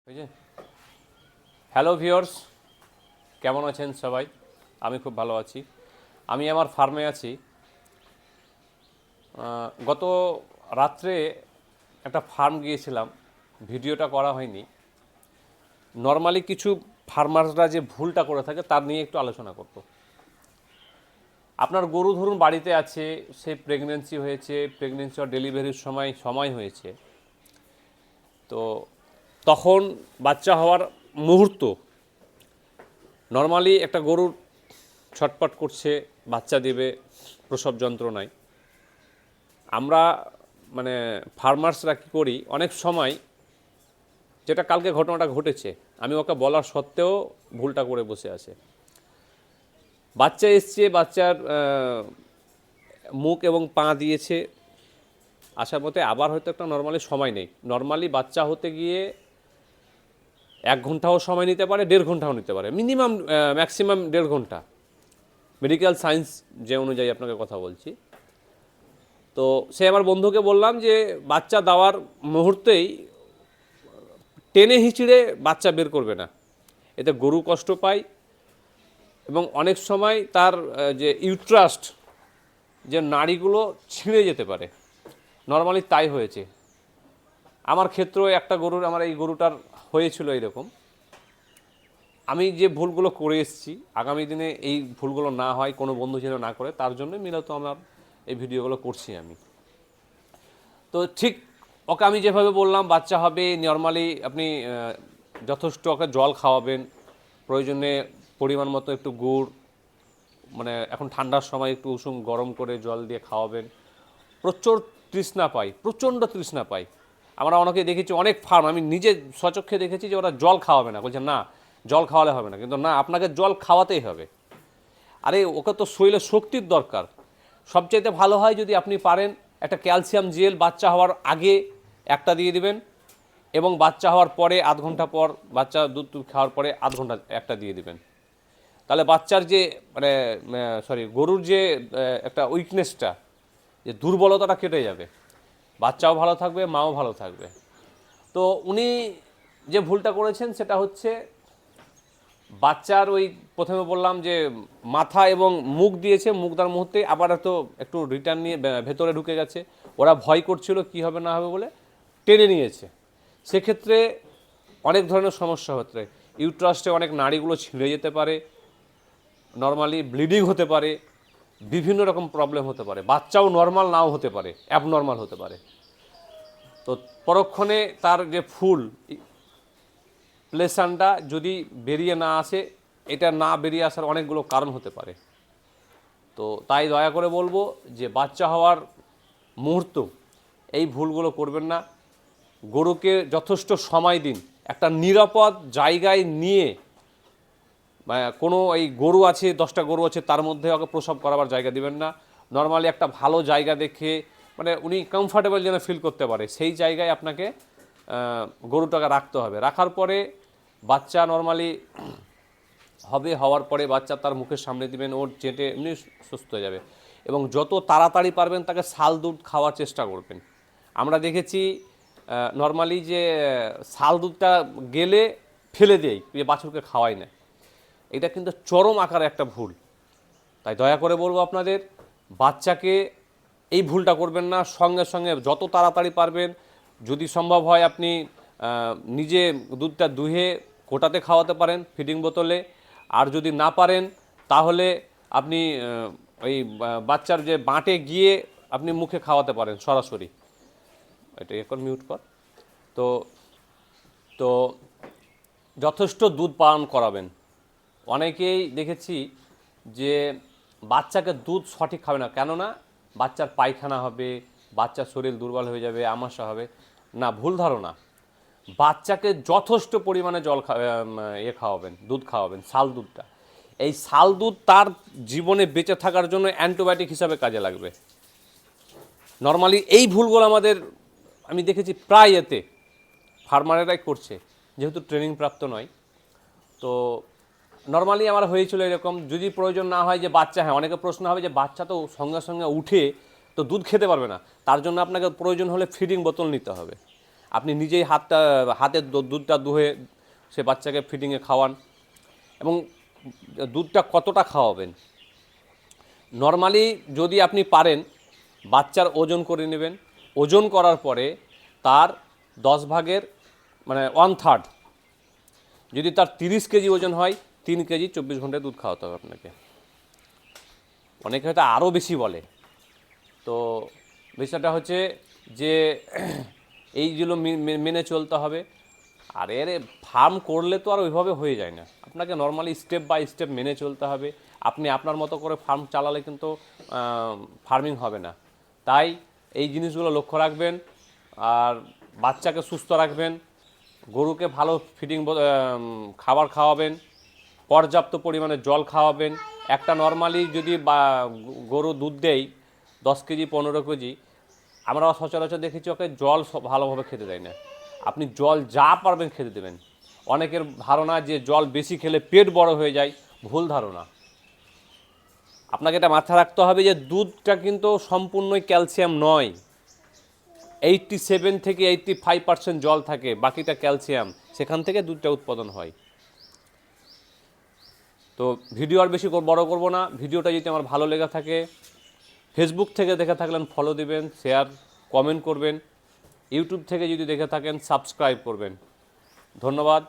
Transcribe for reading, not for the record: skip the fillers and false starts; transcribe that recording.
ওই যে hello viewers, কেমন আছেন সবাই? আমি খুব ভালো আছি। আমি আমার ফার্মে আছি। গত রাত্রে একটা ফার্ম গিয়েছিলাম, ভিডিওটা করা হয়নি। নর্মালি কিছু ফার্মাররা যে ভুলটা করে থাকে তার নিয়ে একটু আলোচনা করব। আপনার গরু ধরুন বাড়িতে আছে, সে প্রেগনেন্সি হয়েছে, প্রেগনেন্সি আর ডেলিভারির সময় হয়েছে, তো তখন বাচ্চা হওয়ার মুহূর্ত নর্মালি একটা গরুর ছটপট করছে, বাচ্চা দেবে, প্রসব যন্ত্রণায়। আমরা মানে ফার্মার্সরা কী করি, অনেক সময় যেটা কালকে ঘটনাটা ঘটেছে, আমি ওকে বলার সত্ত্বেও ভুলটা করে বসে আছে। বাচ্চা এসছে, বাচ্চার মুখ এবং পা দিয়েছে, আসার মতে আবার হয়তো একটা নর্মালি সময় নেই। নর্মালি বাচ্চা হতে গিয়ে 1 ঘন্টাও সময় নিতে পারে, 1.5 ঘন্টাও নিতে পারে, মিনিমাম ম্যাক্সিমাম 1.5 ঘন্টা, মেডিকেল সায়েন্স যে অনুযায়ী আপনাকে কথা বলছি। তো সে আমার বন্ধুকে বললাম যে বাচ্চা দেওয়ার মুহূর্তেই টেনে হিঁচড়ে বাচ্চা বের করবে না, এতে গরু কষ্ট পায় এবং অনেক সময় তার যে ইউট্রাস্ট, যে নাড়িগুলো ছিঁড়ে যেতে পারে। নর্মালি তাই হয়েছে আমার ক্ষেত্রেও। একটা গরুর, আমার এই গরুটার হয়েছিল এরকম। আমি যে ভুলগুলো করে এসেছি, আগামী দিনে এই ভুলগুলো না হয়, কোনো বন্ধু যেন না করে, তার জন্য মূলত আমার এই ভিডিওগুলো করছি আমি। তো ঠিক ওকে আমি যেভাবে বললাম বাচ্চা হবে, নর্মালি আপনি যথেষ্ট ওকে জল খাওয়াবেন, প্রয়োজনে পরিমাণ মতো একটু গুড়, মানে এখন ঠান্ডার সময় একটু উষুম গরম করে জল দিয়ে খাওয়াবেন। প্রচুর তৃষ্ণা পাই, প্রচণ্ড তৃষ্ণা পাই। আমরা অনেকে দেখেছি, অনেক ফার্ম আমি নিজে স্বচক্ষে দেখেছি যে ওরা জল খাওয়াবে না, বলছে না জল খাওয়ালে হবে না, কিন্তু না, আপনাকে জল খাওয়াতেই হবে। আরে ওকে তো শরীরে শক্তির দরকার। সবচাইতে ভালো হয় যদি আপনি পারেন একটা ক্যালসিয়াম জেল বাচ্চা হওয়ার আগে একটা দিয়ে দিবেন, এবং বাচ্চা হওয়ার পরে 1/2 ঘন্টা পর, বাচ্চা দুধ খাওয়ার পরে 1/2 ঘন্টা একটা দিয়ে দিবেন। তাহলে বাচ্চার যে মানে গরুর যে একটা উইকনেসটা, যে দুর্বলতাটা কেটে যাবে, বাচ্চাও ভালো থাকবে, মাও ভালো থাকবে। তো উনি যে ভুলটা করেছেন সেটা হচ্ছে, বাচ্চার ওই প্রথমে বললাম যে মাথা এবং মুখ দিয়েছে, মুখ দেওয়ার মুহূর্তে আবার একটু রিটার্ন নিয়ে ভেতরে ঢুকে গেছে। ওরা ভয় করছিল কি হবে না হবে বলে টেনে নিয়েছে। সেক্ষেত্রে অনেক ধরনের সমস্যা হতে পারে। ইউট্রাসে অনেক নাড়িগুলো ছিঁড়ে যেতে পারে, নর্মালি ব্লিডিং হতে পারে, বিভিন্ন রকম প্রবলেম হতে পারে। বাচ্চাও নর্মাল নাও হতে পারে, অ্যাবনর্মাল হতে পারে। তো পরক্ষণে তার যে ফুল প্লেসানটা যদি বেরিয়ে না আসে, এটা না বেরিয়ে আসার অনেকগুলো কারণ হতে পারে। তো তাই দয়া করে বলবো যে বাচ্চা হওয়ার মুহূর্ত এই ভুলগুলো করবেন না। গরুকে যথেষ্ট সময় দিন, একটা নিরাপদ জায়গায় নিয়ে, কোনো এই গরু আছে 10টা গরু আছে তার মধ্যে ওকে প্রসব করাবার জায়গা দিবেন না। নর্মালি একটা ভালো জায়গা দেখে, মানে উনি কমফর্টেবল যেন ফিল করতে পারে, সেই জায়গায় আপনাকে গরুটাকে রাখতে হবে। রাখার পরে বাচ্চা নর্মালি হবে, হওয়ার পরে বাচ্চা তার মুখের সামনে দিবেন, ওর চেটে এমনি সুস্থ হয়ে যাবে। এবং যত তাড়াতাড়ি পারবেন তাকে শাল দুধ খাওয়ার চেষ্টা করবেন। আমরা দেখেছি নর্মালি যে শাল দুধটা গেলে ফেলে দেয়, যে বাছুরকে খাওয়াই না, এটা কিন্তু চরম আকারে একটা ভুল। তাই দয়া করে বলবো আপনাদের, বাচ্চাকে এই ভুলটা করবেন না। সঙ্গে সঙ্গে যত তাড়াতাড়ি পারবেন, যদি সম্ভব হয় আপনি নিজে দুধটা দুহে কোটাতে খাওয়াতে পারেন ফিডিং বোতলে। আর যদি না পারেন তাহলে আপনি ওই বাচ্চার যে বাঁটে গিয়ে আপনি মুখে খাওয়াতে পারেন সরাসরি। এটা এখন মিউট কর। তো তো যথেষ্ট দুধ পান করাবেন। অনেকেই দেখেছি যে বাচ্চাকে দুধ সঠিক খাবে না, কেননা বাচ্চার পায়খানা হবে, বাচ্চার শরীর দুর্বল হয়ে যাবে, আমাশা হবে। না, ভুল ধারণা। বাচ্চাকে যথেষ্ট পরিমাণে খাওয়াবেন, দুধ খাওয়াবেন, শাল দুধটা। এই শাল দুধ তার জীবনে বেঁচে থাকার জন্য অ্যান্টিবায়োটিক হিসাবে কাজে লাগবে। নর্মালি এই ভুলগুলো আমাদের আমি দেখেছি প্রায় এতে ফার্মারেরাই করছে, যেহেতু ট্রেনিং প্রাপ্ত নয়। তো নর্মালি আমার হয়েছিল এরকম। যদি প্রয়োজন না হয় যে বাচ্চা, হ্যাঁ অনেকে প্রশ্ন হবে যে বাচ্চা তো সঙ্গে সঙ্গে উঠে তো দুধ খেতে পারবে না, তার জন্য আপনাকে প্রয়োজন হলে ফিডিং বোতল নিতে হবে। আপনি নিজেই হাতের দুধটা দুহে সে বাচ্চাকে ফিডিংয়ে খাওয়ান। এবং দুধটা কতটা খাওয়াবেন, নর্মালি যদি আপনি পারেন বাচ্চার ওজন করে নেবেন, ওজন করার পরে তার 10 ভাগের মানে 1/3, যদি তার 30 কেজি ওজন হয় 3 কেজি 24 ঘন্টায় দুধ খাওয়াতে হবে আপনাকে। অনেকে হয়তো আরও বেশি বলে। তো বিষয়টা হচ্ছে যে এইগুলো মেনে চলতে হবে। আর এর ফার্ম করলে তো আর ওইভাবে হয়ে যায় না, আপনাকে নর্মালি স্টেপ বাই স্টেপ মেনে চলতে হবে। আপনি আপনার মতো করে ফার্ম চালালে কিন্তু ফার্মিং হবে না। তাই এই জিনিসগুলো লক্ষ্য রাখবেন, আর বাচ্চাকে সুস্থ রাখবেন, গরুকে ভালো ফিডিং খাবার খাওয়াবেন, পর্যাপ্ত পরিমাণে জল খাওয়াবেন। একটা নর্মালি যদি গরু দুধ দেয় 10 কেজি 15 কেজি, আমরা সচরাচর দেখেছি ওকে জল ভালোভাবে খেতে দেয় না। আপনি জল যা পারবেন খেতে দেবেন। অনেকের ধারণা যে জল বেশি খেলে পেট বড় হয়ে যায়, ভুল ধারণা। আপনাকে এটা মাথায় রাখতে হবে যে দুধটা কিন্তু সম্পূর্ণই ক্যালসিয়াম নয়। 87 থেকে 85% জল থাকে, বাকিটা ক্যালসিয়াম, সেখান থেকে দুধটা উৎপাদন হয়। তো ভিডিও আর বেশি বড় করব না। ভিডিওটা যদি আমার ভালো লেগে থাকে, ফেসবুক থেকে দেখে থাকলেন ফলো দিবেন, শেয়ার কমেন্ট করবেন, ইউটিউব থেকে যদি দেখে থাকেন সাবস্ক্রাইব করবেন। ধন্যবাদ।